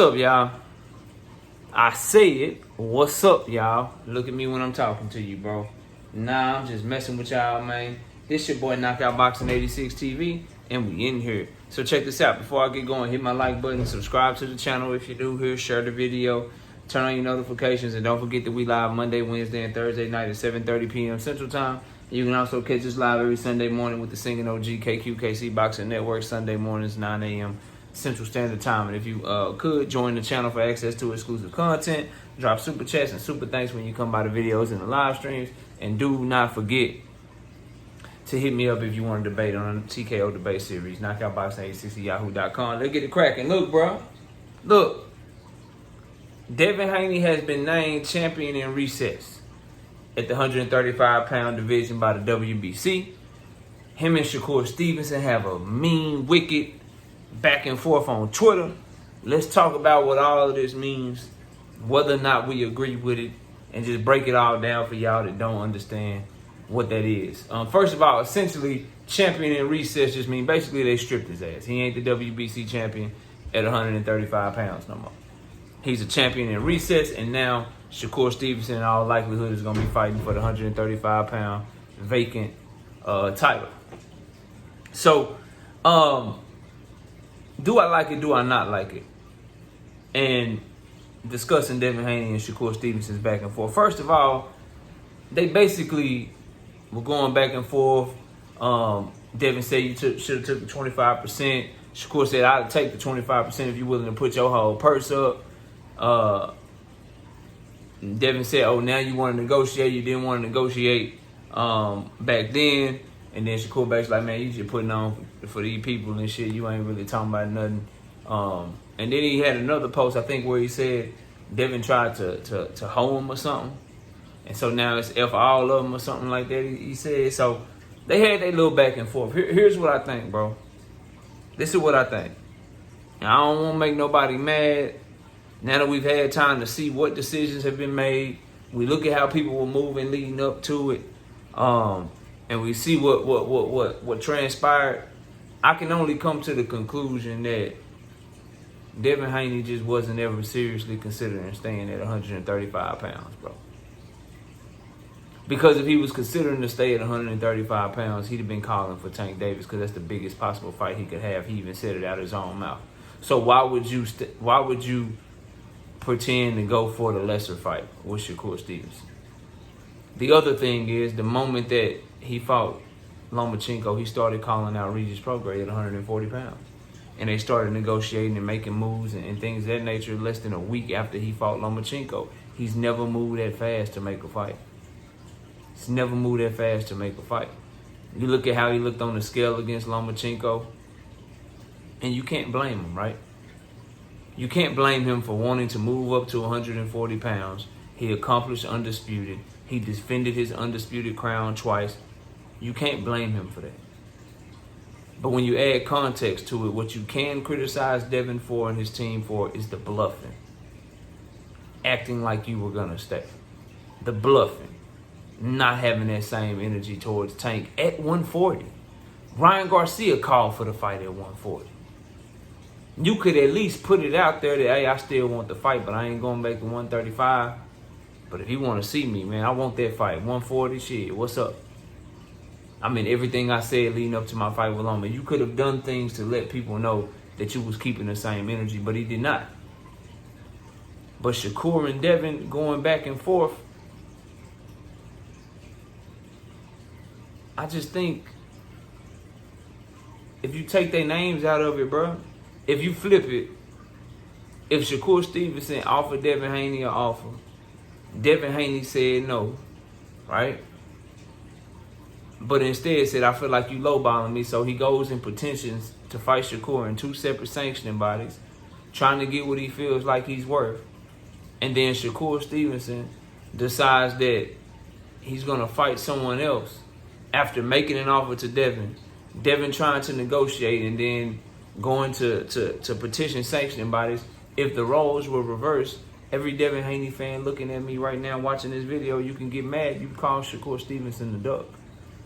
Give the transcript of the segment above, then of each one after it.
up, y'all? I said, what's up, y'all? Look at me when I'm talking to you, bro. Nah, I'm just messing with y'all, man. This your boy Knockout Boxing 86 TV, and we in here. So check this out. Before I get going, hit my like button, subscribe to the channel if you're new here, share the video, turn on your notifications, and don't forget that we live Monday, Wednesday, and Thursday night at 7:30 p.m. Central Time. You can also catch us live every Sunday morning with the Singing OG KQKC Boxing Network, Sunday mornings, 9 a.m. Central Standard Time. And if you could, join the channel for access to exclusive content, drop super chats and super thanks when you come by the videos and the live streams. And do not forget to hit me up if you want to debate on the TKO debate series, knockoutboxing86@yahoo.com. Let's get it cracking. Look, bro. Look. Devin Haney has been named champion in recess at the 135-pound division by the WBC. Him and Shakur Stevenson have a mean, wicked back and forth on Twitter. Let's talk about what all of this means, whether or not we agree with it, and just break it all down for y'all that don't understand what that is. First of all, essentially, champion in recess just means basically they stripped his ass. He ain't the WBC champion at 135 pounds no more. He's a champion in recess, and now Shakur Stevenson in all likelihood is going to be fighting for the 135-pound vacant title. So, do I like it? Do I not like it? And discussing Devin Haney and Shakur Stevenson's back and forth. First of all, they basically were going back and forth. Devin said you should have took the 25%. Shakur said, I'll take the 25% if you're willing to put your whole purse up. Devin said, oh, now you want to negotiate. You didn't want to negotiate back then. And then Shakur basically like, man, you just putting on for these people and shit. You ain't really talking about nothing. And then he had another post, I think, where he said Devin tried to hoe him or something. And so now it's F all of them or something like that, he said. So they had their little back and forth. Here's what I think, bro. This is what I think. And I don't want to make nobody mad. Now that we've had time to see what decisions have been made, we look at how people were moving leading up to it, and we see what transpired. I can only come to the conclusion that Devin Haney just wasn't ever seriously considering staying at 135 pounds, bro. Because if he was considering to stay at 135 pounds, he'd have been calling for Tank Davis because that's the biggest possible fight he could have. He even said it out of his own mouth. So why would you pretend to go for the lesser fight with Shakur Stevenson? The other thing is, the moment that he fought Lomachenko, he started calling out Regis Prograis at 140 pounds. And they started negotiating and making moves and things of that nature less than a week after he fought Lomachenko. He's never moved that fast to make a fight. He's never moved that fast to make a fight. You look at how he looked on the scale against Lomachenko, and you can't blame him, right? You can't blame him for wanting to move up to 140 pounds. He accomplished undisputed. He defended his undisputed crown twice. You can't blame him for that. But when you add context to it, what you can criticize Devin for and his team for is the bluffing. Acting like you were going to stay. The bluffing. Not having that same energy towards Tank at 140. Ryan Garcia called for the fight at 140. You could at least put it out there that, hey, I still want the fight, but I ain't going back to 135. But if you want to see me, man, I want that fight. 140, shit, what's up? I mean, everything I said leading up to my fight with Loma, you could have done things to let people know that you was keeping the same energy, but he did not. But Shakur and Devin going back and forth, I just think if you take their names out of it, bro, if you flip it, if Shakur Stevenson offered Devin Haney an offer, Devin Haney said no, right? But instead said, I feel like you lowballing me. So he goes and petitions to fight Shakur in two separate sanctioning bodies, trying to get what he feels like he's worth. And then Shakur Stevenson decides that he's going to fight someone else after making an offer to Devin. Devin trying to negotiate and then going to petition sanctioning bodies. If the roles were reversed, every Devin Haney fan looking at me right now watching this video, you can get mad. You can call Shakur Stevenson the duck.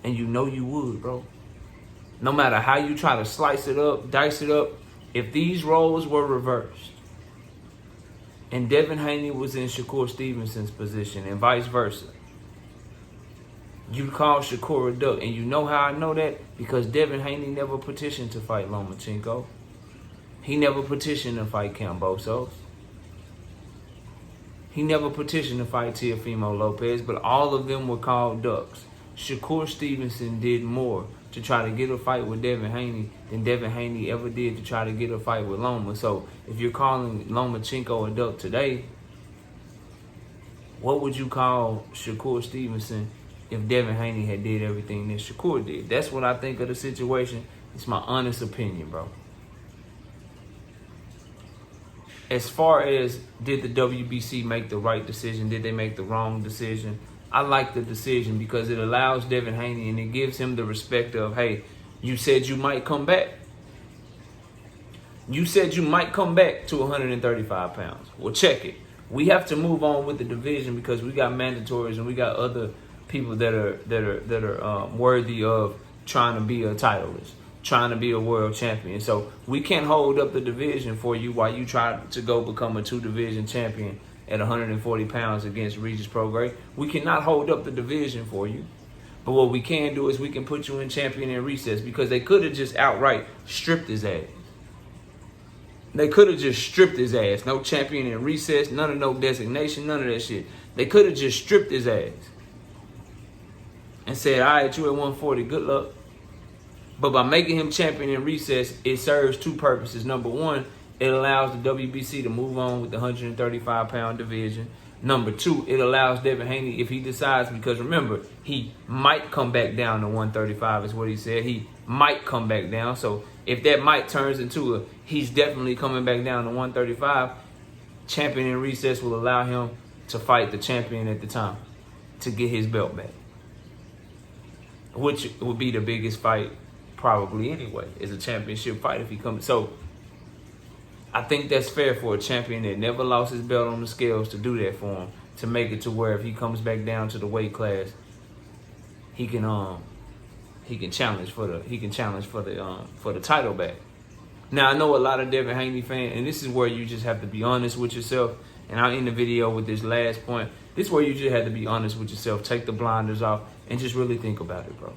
And you know you would, bro. No matter how you try to slice it up, dice it up, if these roles were reversed, and Devin Haney was in Shakur Stevenson's position and vice versa, you call Shakur a duck. And you know how I know that? Because Devin Haney never petitioned to fight Lomachenko. He never petitioned to fight Kambosos. He never petitioned to fight Teofimo Lopez, but all of them were called ducks. Shakur Stevenson did more to try to get a fight with Devin Haney than Devin Haney ever did to try to get a fight with Loma. So if you're calling Lomachenko a duck today, what would you call Shakur Stevenson if Devin Haney had did everything that Shakur did? That's what I think of the situation. It's my honest opinion, bro. As far as did the WBC make the right decision, did they make the wrong decision? I like the decision because it allows Devin Haney and it gives him the respect of, hey, you said you might come back. You said you might come back to 135 pounds. Well, check it. We have to move on with the division because we got mandatories and we got other people that are worthy of trying to be a titleist, trying to be a world champion. So we can't hold up the division for you while you try to go become a 2-division champion at 140 pounds against Regis Prograis. We cannot hold up the division for you. But what we can do is we can put you in champion in recess because they could have just outright stripped his ass. They could have just stripped his ass. No champion in recess, none of no designation, none of that shit. They could have just stripped his ass and said, all right, you at 140, good luck. But by making him champion in recess, it serves two purposes. Number one, it allows the WBC to move on with the 135-pound division. Number two, it allows Devin Haney, if he decides, because remember, he might come back down to 135 is what he said. He might come back down. So if that might turns into a he's definitely coming back down to 135, champion in recess will allow him to fight the champion at the time to get his belt back, which would be the biggest fight probably anyway, is a championship fight if he comes. So I think that's fair for a champion that never lost his belt on the scales to do that for him, to make it to where if he comes back down to the weight class, he can challenge for the title back. Now I know a lot of Devin Haney fans, and this is where you just have to be honest with yourself. And I'll end the video with this last point. This is where you just have to be honest with yourself, take the blinders off, and just really think about it, bro.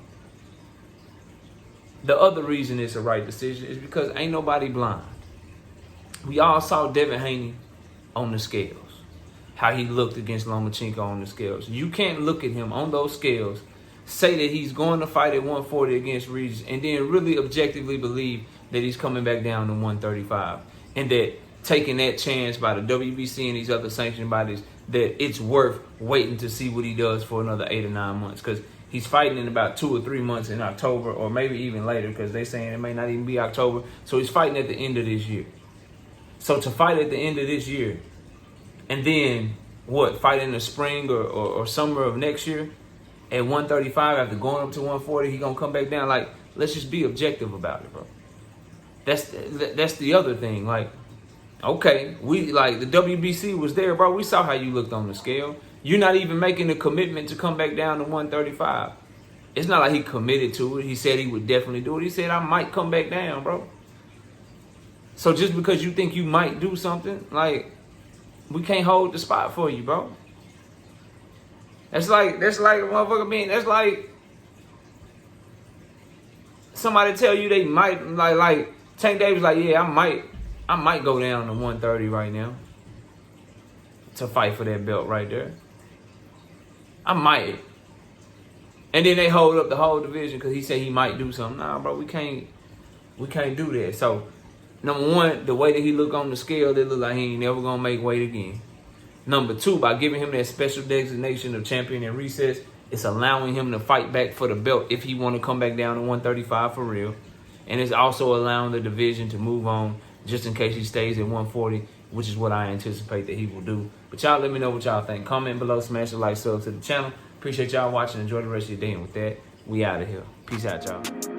The other reason it's a right decision is because ain't nobody blind. We all saw Devin Haney on the scales, how he looked against Lomachenko on the scales. You can't look at him on those scales, say that he's going to fight at 140 against Regis, and then really objectively believe that he's coming back down to 135. And that taking that chance by the WBC and these other sanctioned bodies, that it's worth waiting to see what he does for another 8 or 9 months. Because he's fighting in about 2 or 3 months in October, or maybe even later, because they're saying it may not even be October. So he's fighting at the end of this year. So to fight at the end of this year, and then, fight in the spring or summer of next year at 135 after going up to 140, he going to come back down? Like, let's just be objective about it, bro. That's the other thing. Like, okay, the WBC was there, bro. We saw how you looked on the scale. You're not even making a commitment to come back down to 135. It's not like he committed to it. He said he would definitely do it. He said, I might come back down, bro. So just because you think you might do something, like, we can't hold the spot for you, bro. That's like motherfucker being, that's like somebody tell you they might, like Tank Davis, like, yeah, I might go down to 130 right now to fight for that belt right there. I might. And then they hold up the whole division because he said he might do something. Nah, bro, we can't do that. So, number one, the way that he look on the scale, they look like he ain't never gonna make weight again. Number two, by giving him that special designation of champion in recess, it's allowing him to fight back for the belt if he want to come back down to 135 for real. And it's also allowing the division to move on just in case he stays at 140, which is what I anticipate that he will do. But y'all let me know what y'all think. Comment below, smash the like, sub to the channel. Appreciate y'all watching. Enjoy the rest of your day. And with that, we out of here. Peace out, y'all.